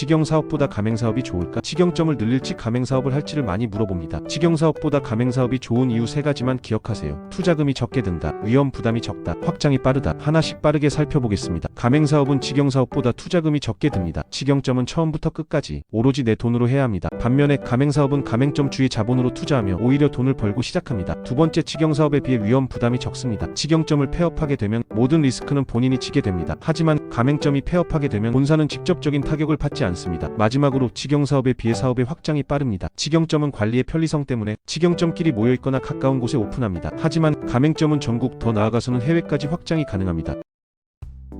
직영사업보다 가맹사업이 좋을까? 직영점을 늘릴지 가맹사업을 할지를 많이 물어봅니다. 직영사업보다 가맹사업이 좋은 이유 3가지만 기억하세요. 투자금이 적게 든다, 위험 부담이 적다, 확장이 빠르다. 하나씩 빠르게 살펴보겠습니다. 가맹사업은 직영사업보다 투자금이 적게 듭니다. 직영점은 처음부터 끝까지 오로지 내 돈으로 해야 합니다. 반면에 가맹사업은 가맹점 주의 자본으로 투자하며 오히려 돈을 벌고 시작합니다. 두 번째, 직영사업에 비해 위험 부담이 적습니다. 직영점을 폐업하게 되면 모든 리스크는 본인이 지게 됩니다. 하지만 가맹점이 폐업하게 되면 본사는 직접적인 타격을 받지 않습니다. 마지막으로 직영사업에 비해 사업의 확장이 빠릅니다. 직영점은 관리의 편리성 때문에 직영점끼리 모여있거나 가까운 곳에 오픈합니다. 하지만 가맹점은 전국, 더 나아가서는 해외까지 확장이 가능합니다.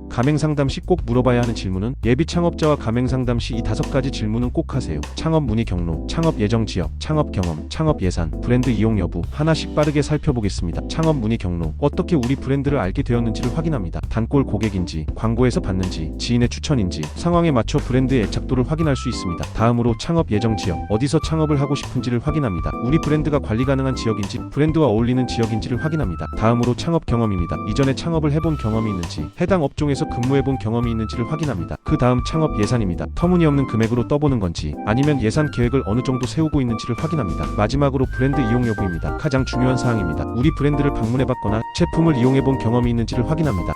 가맹상담 시 꼭 물어봐야 하는 질문은 예비 창업자와 가맹상담 시 이 5가지 질문은 꼭 하세요. 창업 문의 경로, 창업 예정 지역, 창업 경험, 창업 예산, 브랜드 이용 여부. 하나씩 빠르게 살펴보겠습니다. 창업 문의 경로, 어떻게 우리 브랜드를 알게 되었는지를 확인합니다. 단골 고객인지, 광고에서 봤는지, 지인의 추천인지, 상황에 맞춰 브랜드의 애착도를 확인할 수 있습니다. 다음으로 창업 예정 지역, 어디서 창업을 하고 싶은지를 확인합니다. 우리 브랜드가 관리 가능한 지역인지, 브랜드와 어울리는 지역인지를 확인합니다. 다음으로 창업 경험입니다. 이전에 창업을 해본 경험이 있는지, 해당 업종에서 근무해본 경험이 있는지를 확인합니다. 그 다음 창업 예산입니다. 터무니없는 금액으로 떠보는 건지 아니면 예산 계획을 어느 정도 세우고 있는지를 확인합니다. 마지막으로 브랜드 이용 여부입니다. 가장 중요한 사항입니다. 우리 브랜드를 방문해봤거나 제품을 이용해본 경험이 있는지를 확인합니다.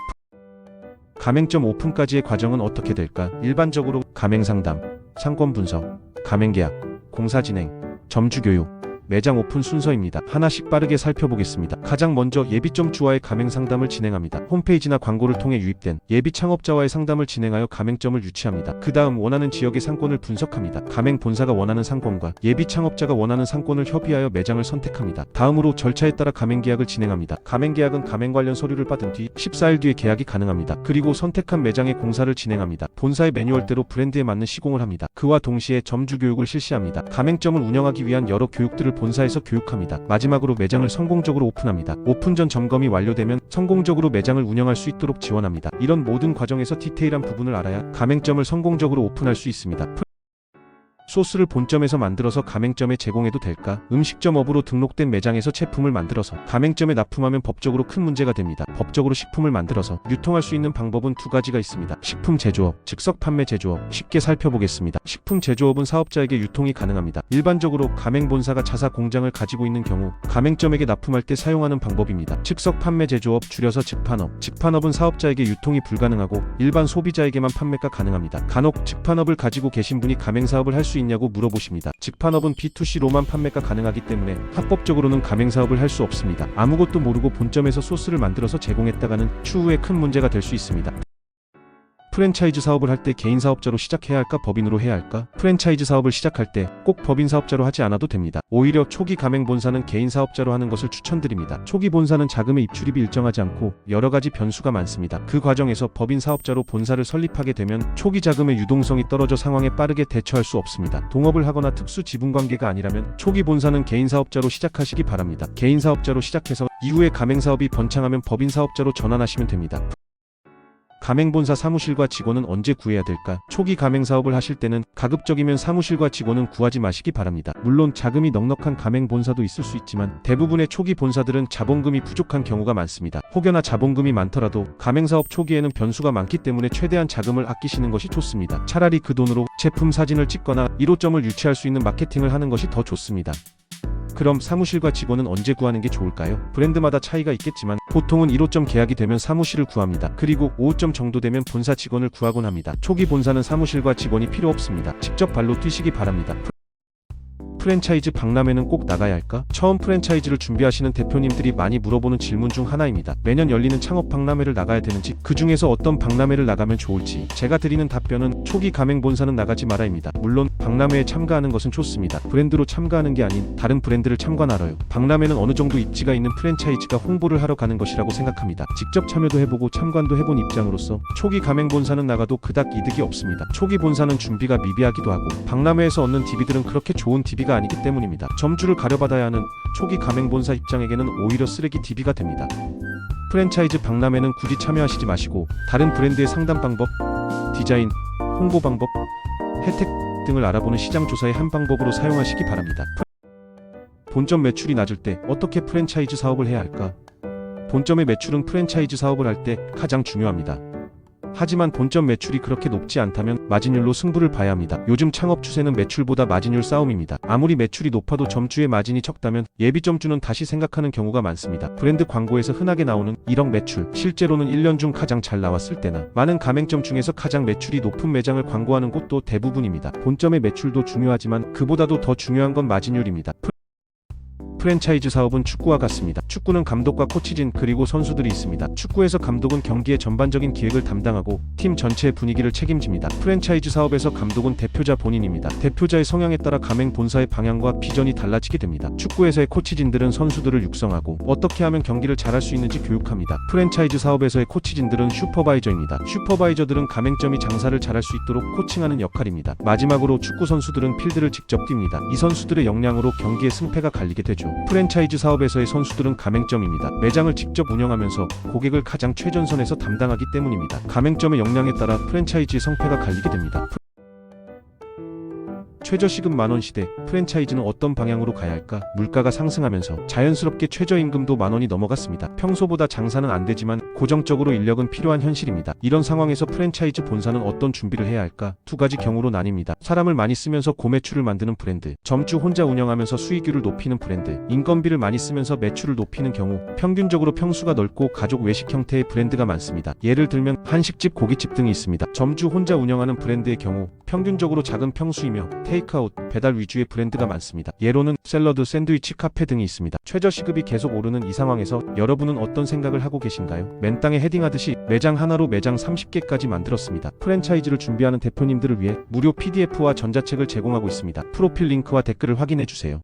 가맹점 오픈까지의 과정은 어떻게 될까? 일반적으로 가맹상담, 상권 분석, 가맹계약, 공사 진행, 점주 교육, 매장 오픈 순서입니다. 하나씩 빠르게 살펴보겠습니다. 가장 먼저 예비점주와의 가맹상담을 진행합니다. 홈페이지나 광고를 통해 유입된 예비 창업자와의 상담을 진행하여 가맹점을 유치합니다. 그 다음 원하는 지역의 상권을 분석합니다. 가맹 본사가 원하는 상권과 예비 창업자가 원하는 상권을 협의하여 매장을 선택합니다. 다음으로 절차에 따라 가맹계약을 진행합니다. 가맹계약은 가맹 관련 서류를 받은 뒤 14일 뒤에 계약이 가능합니다. 그리고 선택한 매장의 공사를 진행합니다. 본사의 매뉴얼대로 브랜드에 맞는 시공을 합니다. 그와 동시에 점주 교육을 실시합니다. 가맹점을 운영하기 위한 여러 교육들을 본사에서 교육합니다. 마지막으로 매장을 성공적으로 오픈합니다. 오픈 전 점검이 완료되면 성공적으로 매장을 운영할 수 있도록 지원합니다. 이런 모든 과정에서 디테일한 부분을 알아야 가맹점을 성공적으로 오픈할 수 있습니다. 소스를 본점에서 만들어서 가맹점에 제공해도 될까? 음식점 업으로 등록된 매장에서 제품을 만들어서 가맹점에 납품하면 법적으로 큰 문제가 됩니다. 법적으로 식품을 만들어서 유통할 수 있는 방법은 2가지가 있습니다. 식품 제조업, 즉석 판매 제조업. 쉽게 살펴보겠습니다. 식품 제조업은 사업자에게 유통이 가능합니다. 일반적으로 가맹 본사가 자사 공장을 가지고 있는 경우 가맹점에게 납품할 때 사용하는 방법입니다. 즉석 판매 제조업, 줄여서 즉판업. 즉판업은 사업자에게 유통이 불가능하고 일반 소비자에게만 판매가 가능합니다. 간혹 즉판업을 가지고 계신 분이 가맹사업을 할 수 있냐고 물어보십니다. 즉판업은 B2C로만 판매가 가능하기 때문에 합법적으로는 가맹사업을 할 수 없습니다. 아무것도 모르고 본점에서 소스를 만들어서 제공했다가는 추후에 큰 문제가 될 수 있습니다. 프랜차이즈 사업을 할 때 개인 사업자로 시작해야 할까, 법인으로 해야 할까? 프랜차이즈 사업을 시작할 때 꼭 법인 사업자로 하지 않아도 됩니다. 오히려 초기 가맹 본사는 개인 사업자로 하는 것을 추천드립니다. 초기 본사는 자금의 입출입이 일정하지 않고 여러 가지 변수가 많습니다. 그 과정에서 법인 사업자로 본사를 설립하게 되면 초기 자금의 유동성이 떨어져 상황에 빠르게 대처할 수 없습니다. 동업을 하거나 특수 지분 관계가 아니라면 초기 본사는 개인 사업자로 시작하시기 바랍니다. 개인 사업자로 시작해서 이후에 가맹 사업이 번창하면 법인 사업자로 전환하시면 됩니다. 가맹본사 사무실과 직원은 언제 구해야 될까? 초기 가맹사업을 하실 때는 가급적이면 사무실과 직원은 구하지 마시기 바랍니다. 물론 자금이 넉넉한 가맹본사도 있을 수 있지만 대부분의 초기 본사들은 자본금이 부족한 경우가 많습니다. 혹여나 자본금이 많더라도 가맹사업 초기에는 변수가 많기 때문에 최대한 자금을 아끼시는 것이 좋습니다. 차라리 그 돈으로 제품 사진을 찍거나 1호점을 유치할 수 있는 마케팅을 하는 것이 더 좋습니다. 그럼 사무실과 직원은 언제 구하는 게 좋을까요? 브랜드마다 차이가 있겠지만 보통은 1호점 계약이 되면 사무실을 구합니다. 그리고 5호점 정도 되면 본사 직원을 구하곤 합니다. 초기 본사는 사무실과 직원이 필요 없습니다. 직접 발로 뛰시기 바랍니다. 프랜차이즈 박람회는 꼭 나가야 할까? 처음 프랜차이즈를 준비하시는 대표님들이 많이 물어보는 질문 중 하나입니다. 매년 열리는 창업 박람회를 나가야 되는지, 그 중에서 어떤 박람회를 나가면 좋을지. 제가 드리는 답변은 초기 가맹 본사는 나가지 마라입니다. 물론 박람회에 참가하는 것은 좋습니다. 브랜드로 참가하는 게 아닌 다른 브랜드를 참관하러요. 박람회는 어느 정도 입지가 있는 프랜차이즈가 홍보를 하러 가는 것이라고 생각합니다. 직접 참여도 해보고 참관도 해본 입장으로서 초기 가맹 본사는 나가도 그닥 이득이 없습니다. 초기 본사는 준비가 미비하기도 하고 박람회에서 얻는 DB들은 그렇게 좋은 DB가 아니기 때문입니다. 점주를 가려받아야 하는 초기 가맹본사 입장에게는 오히려 쓰레기 DB가 됩니다. 프랜차이즈 박람회는 굳이 참여하시지 마시고 다른 브랜드의 상담 방법, 디자인, 홍보 방법, 혜택 등을 알아보는 시장 조사의 한 방법으로 사용하시기 바랍니다. 본점 매출이 낮을 때 어떻게 프랜차이즈 사업을 해야 할까? 본점의 매출은 프랜차이즈 사업을 할 때 가장 중요합니다. 하지만 본점 매출이 그렇게 높지 않다면 마진율로 승부를 봐야 합니다. 요즘 창업 추세는 매출보다 마진율 싸움입니다. 아무리 매출이 높아도 점주의 마진이 적다면 예비 점주는 다시 생각하는 경우가 많습니다. 브랜드 광고에서 흔하게 나오는 1억 매출, 실제로는 1년 중 가장 잘 나왔을 때나 많은 가맹점 중에서 가장 매출이 높은 매장을 광고하는 곳도 대부분입니다. 본점의 매출도 중요하지만 그보다도 더 중요한 건 마진율입니다. 프랜차이즈 사업은 축구와 같습니다. 축구는 감독과 코치진 그리고 선수들이 있습니다. 축구에서 감독은 경기의 전반적인 기획을 담당하고 팀 전체의 분위기를 책임집니다. 프랜차이즈 사업에서 감독은 대표자 본인입니다. 대표자의 성향에 따라 가맹 본사의 방향과 비전이 달라지게 됩니다. 축구에서의 코치진들은 선수들을 육성하고 어떻게 하면 경기를 잘할 수 있는지 교육합니다. 프랜차이즈 사업에서의 코치진들은 슈퍼바이저입니다. 슈퍼바이저들은 가맹점이 장사를 잘할 수 있도록 코칭하는 역할입니다. 마지막으로 축구 선수들은 필드를 직접 뜁니다. 이 선수들의 역량으로 경기의 승패가 갈리게 되죠. 프랜차이즈 사업에서의 선수들은 가맹점입니다. 매장을 직접 운영하면서 고객을 가장 최전선에서 담당하기 때문입니다. 가맹점의 역량에 따라 프랜차이즈의 성패가 갈리게 됩니다. 최저시급 만원 시대, 프랜차이즈는 어떤 방향으로 가야 할까? 물가가 상승하면서 자연스럽게 최저임금도 만원이 넘어갔습니다. 평소보다 장사는 안 되지만 고정적으로 인력은 필요한 현실입니다. 이런 상황에서 프랜차이즈 본사는 어떤 준비를 해야 할까? 두 가지 경우로 나뉩니다. 사람을 많이 쓰면서 고매출을 만드는 브랜드, 점주 혼자 운영하면서 수익률을 높이는 브랜드, 인건비를 많이 쓰면서 매출을 높이는 경우, 평균적으로 평수가 넓고 가족 외식 형태의 브랜드가 많습니다. 예를 들면 한식집, 고깃집 등이 있습니다. 점주 혼자 운영하는 브랜드의 경우 평균적으로 작은 평수이며 테이크아웃, 배달 위주의 브랜드가 많습니다. 예로는 샐러드, 샌드위치, 카페 등이 있습니다. 최저시급이 계속 오르는 이 상황에서 여러분은 어떤 생각을 하고 계신가요? 맨땅에 헤딩하듯이 매장 하나로 매장 30개까지 만들었습니다. 프랜차이즈를 준비하는 대표님들을 위해 무료 PDF와 전자책을 제공하고 있습니다. 프로필 링크와 댓글을 확인해주세요.